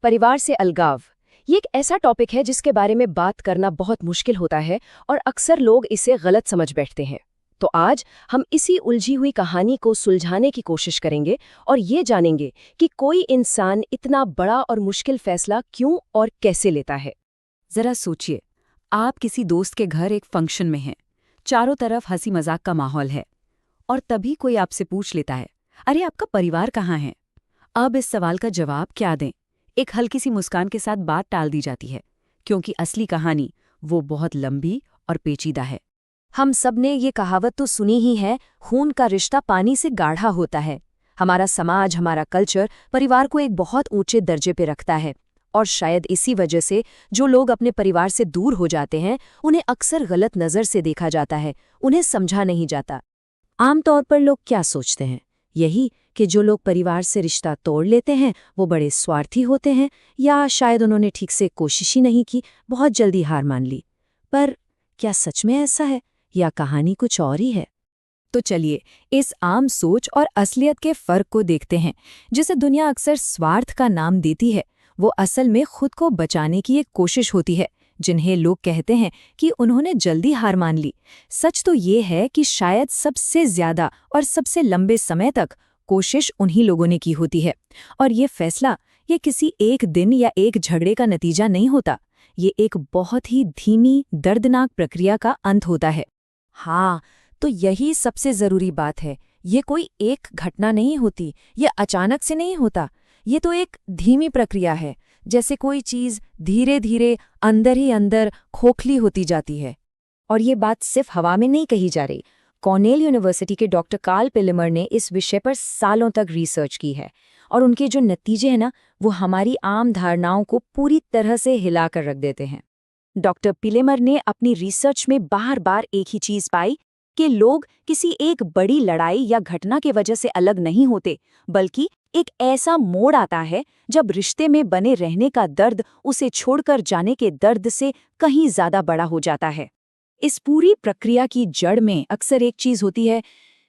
परिवार से अलगाव ये एक ऐसा टॉपिक है जिसके बारे में बात करना बहुत मुश्किल होता है और अक्सर लोग इसे गलत समझ बैठते हैं। तो आज हम इसी उलझी हुई कहानी को सुलझाने की कोशिश करेंगे और ये जानेंगे कि कोई इंसान इतना बड़ा और मुश्किल फैसला क्यों और कैसे लेता है। जरा सोचिए, आप किसी दोस्त के घर एक फंक्शन में हैं, चारों तरफ हंसी मजाक का माहौल है और तभी कोई आपसे पूछ लेता है, अरे आपका परिवार कहाँ है? अब इस सवाल का जवाब क्या दें? एक हल्की सी मुस्कान के साथ बात टाल दी जाती है, क्योंकि असली कहानी वो बहुत लंबी और पेचीदा है। हम सब ने ये कहावत तो सुनी ही है, खून का रिश्ता पानी से गाढ़ा होता है। हमारा समाज, हमारा कल्चर परिवार को एक बहुत ऊंचे दर्जे पे रखता है और शायद इसी वजह से जो लोग अपने परिवार से दूर हो जाते हैं उन्हें अक्सर गलत नज़र से देखा जाता है, उन्हें समझा नहीं जाता। आमतौर पर लोग क्या सोचते हैं? यही कि जो लोग परिवार से रिश्ता तोड़ लेते हैं वो बड़े स्वार्थी होते हैं, या शायद उन्होंने ठीक से कोशिश ही नहीं की, बहुत जल्दी हार मान ली। पर क्या सच में ऐसा है या कहानी कुछ और ही है? तो चलिए इस आम सोच और असलियत के फर्क को देखते हैं। जिसे दुनिया अक्सर स्वार्थ का नाम देती है, वो असल में खुद को बचाने की एक कोशिश होती है, जिन्हें लोग कहते हैं कि उन्होंने जल्दी हार मान ली। सच तो ये है कि शायद सबसे ज्यादा और सबसे लंबे समय तक कोशिश उन्हीं लोगों ने की होती है। और ये फैसला ये किसी एक दिन या एक झगड़े का नतीजा नहीं होता, ये एक बहुत ही धीमी दर्दनाक प्रक्रिया का अंत होता है। हाँ, तो यही सबसे ज़रूरी बात है। ये कोई एक घटना नहीं होती, ये अचानक से नहीं होता। ये तो एक धीमी प्रक्रिया है, जैसे कोई चीज़ धीरे धीरे अंदर ही अंदर खोखली होती जाती है। और ये बात सिर्फ हवा में नहीं कही जा रही। कॉर्नेल यूनिवर्सिटी के डॉक्टर कार्ल पिलेमर ने इस विषय पर सालों तक रिसर्च की है और उनके जो नतीजे हैं ना, वो हमारी आम धारणाओं को पूरी तरह से हिलाकर रख देते हैं। डॉक्टर पिलेमर ने अपनी रिसर्च में बार बार एक ही चीज़ पाई कि लोग किसी एक बड़ी लड़ाई या घटना की वजह से अलग नहीं होते, बल्कि एक ऐसा मोड़ आता है जब रिश्ते में बने रहने का दर्द उसे छोड़कर जाने के दर्द से कहीं ज्यादा बड़ा हो जाता है। इस पूरी प्रक्रिया की जड़ में अक्सर एक चीज होती है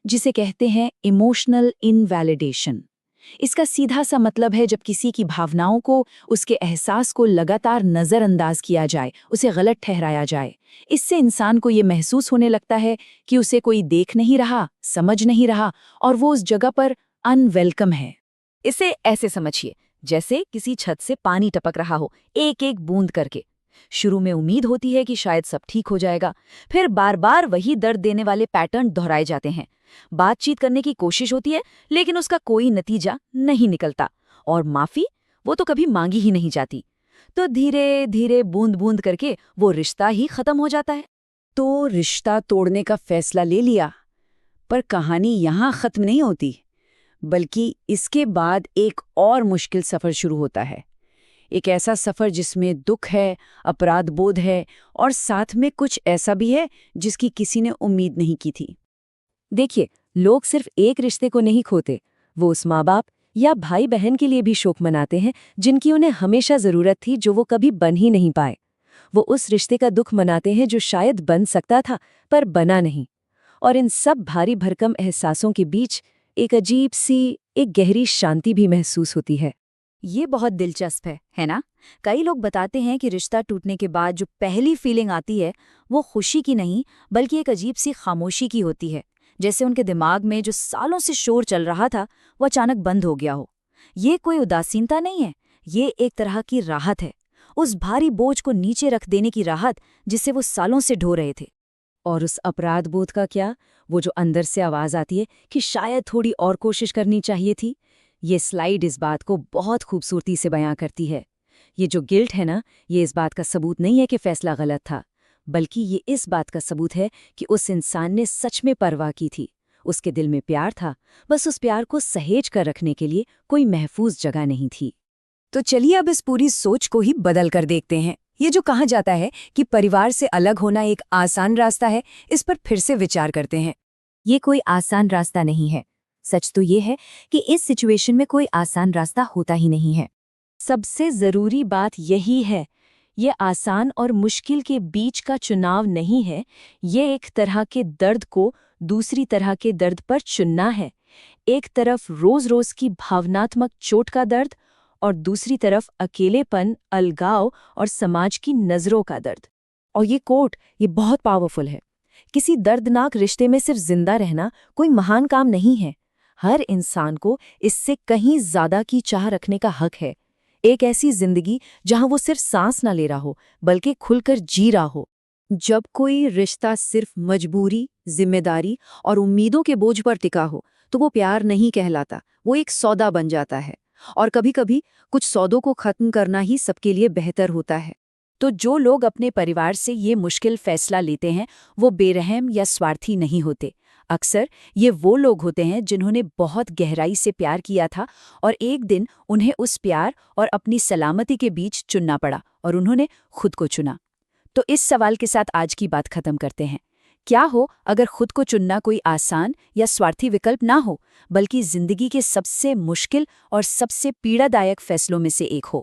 जिसे कहते हैं इमोशनल इनवैलिडेशन। इसका सीधा सा मतलब है जब किसी की भावनाओं को, उसके एहसास को लगातार नज़रअंदाज किया जाए, उसे गलत ठहराया जाए। इससे इंसान को ये महसूस होने लगता है कि उसे कोई देख नहीं रहा, समझ नहीं रहा और वो उस जगह पर अनवेलकम है। इसे ऐसे समझिए, जैसे किसी छत से पानी टपक रहा हो, एक एक बूंद करके। शुरू में उम्मीद होती है कि शायद सब ठीक हो जाएगा, फिर बार बार वही दर्द देने वाले पैटर्न दोहराए जाते हैं। बातचीत करने की कोशिश होती है, लेकिन उसका कोई नतीजा नहीं निकलता, और माफी वो तो कभी मांगी ही नहीं जाती। तो धीरे धीरे बूंद बूंद करके वो रिश्ता ही खत्म हो जाता है। तो रिश्ता तोड़ने का फैसला ले लिया, पर कहानी यहाँ खत्म नहीं होती, बल्कि इसके बाद एक और मुश्किल सफ़र शुरू होता है। एक ऐसा सफ़र जिसमें दुख है, अपराध बोध है और साथ में कुछ ऐसा भी है जिसकी किसी ने उम्मीद नहीं की थी। देखिए, लोग सिर्फ एक रिश्ते को नहीं खोते, वो उस माँ बाप या भाई बहन के लिए भी शोक मनाते हैं जिनकी उन्हें हमेशा ज़रूरत थी, जो वो कभी बन ही नहीं पाए। वो उस रिश्ते का दुख मनाते हैं जो शायद बन सकता था पर बना नहीं। और इन सब भारी भरकम एहसासों के बीच एक अजीब सी, एक गहरी शांति भी महसूस होती है। ये बहुत दिलचस्प है ना? कई लोग बताते हैं कि रिश्ता टूटने के बाद जो पहली फीलिंग आती है वो खुशी की नहीं, बल्कि एक अजीब सी खामोशी की होती है, जैसे उनके दिमाग में जो सालों से शोर चल रहा था वो अचानक बंद हो गया हो। ये कोई उदासीनता नहीं है, ये एक तरह की राहत है, उस भारी बोझ को नीचे रख देने की राहत जिसे वो सालों से ढो रहे थे। और उस अपराध बोध का क्या? वो जो अंदर से आवाज़ आती है कि शायद थोड़ी और कोशिश करनी चाहिए थी। ये स्लाइड इस बात को बहुत खूबसूरती से बयां करती है। ये जो गिल्ट है ना, ये इस बात का सबूत नहीं है कि फैसला गलत था, बल्कि ये इस बात का सबूत है कि उस इंसान ने सच में परवाह की थी। उसके दिल में प्यार था, बस उस प्यार को सहेज कर रखने के लिए कोई महफूज जगह नहीं थी। तो चलिए अब इस पूरी सोच को ही बदल कर देखते हैं। ये जो कहा जाता है कि परिवार से अलग होना एक आसान रास्ता है, इस पर फिर से विचार करते हैं। ये कोई आसान रास्ता नहीं है। सच तो ये है कि इस सिचुएशन में कोई आसान रास्ता होता ही नहीं है। सबसे ज़रूरी बात यही है, ये आसान और मुश्किल के बीच का चुनाव नहीं है, ये एक तरह के दर्द को दूसरी तरह के दर्द पर चुनना है। एक तरफ रोज़-रोज़ की भावनात्मक चोट का दर्द और दूसरी तरफ अकेलेपन, अलगाव और समाज की नज़रों का दर्द। और ये कोट ये बहुत पावरफुल है। किसी दर्दनाक रिश्ते में सिर्फ जिंदा रहना कोई महान काम नहीं है। हर इंसान को इससे कहीं ज्यादा की चाह रखने का हक है। एक ऐसी जिंदगी जहां वो सिर्फ सांस ना ले रहा हो बल्कि खुलकर जी रहा हो। जब कोई रिश्ता सिर्फ मजबूरी, जिम्मेदारी और उम्मीदों के बोझ पर टिका हो तो वो प्यार नहीं कहलाता, वो एक सौदा बन जाता है। और कभी-कभी कुछ सौदों को खत्म करना ही सबके लिए बेहतर होता है। तो जो लोग अपने परिवार से ये मुश्किल फैसला लेते हैं वो बेरहम या स्वार्थी नहीं होते। अक्सर ये वो लोग होते हैं जिन्होंने बहुत गहराई से प्यार किया था और एक दिन उन्हें उस प्यार और अपनी सलामती के बीच चुनना पड़ा और उन्होंने खुद को चुना। तो इस सवाल के साथ आज की बात खत्म करते हैं। क्या हो अगर खुद को चुनना कोई आसान या स्वार्थी विकल्प ना हो, बल्कि जिंदगी के सबसे मुश्किल और सबसे पीड़ादायक फैसलों में से एक हो?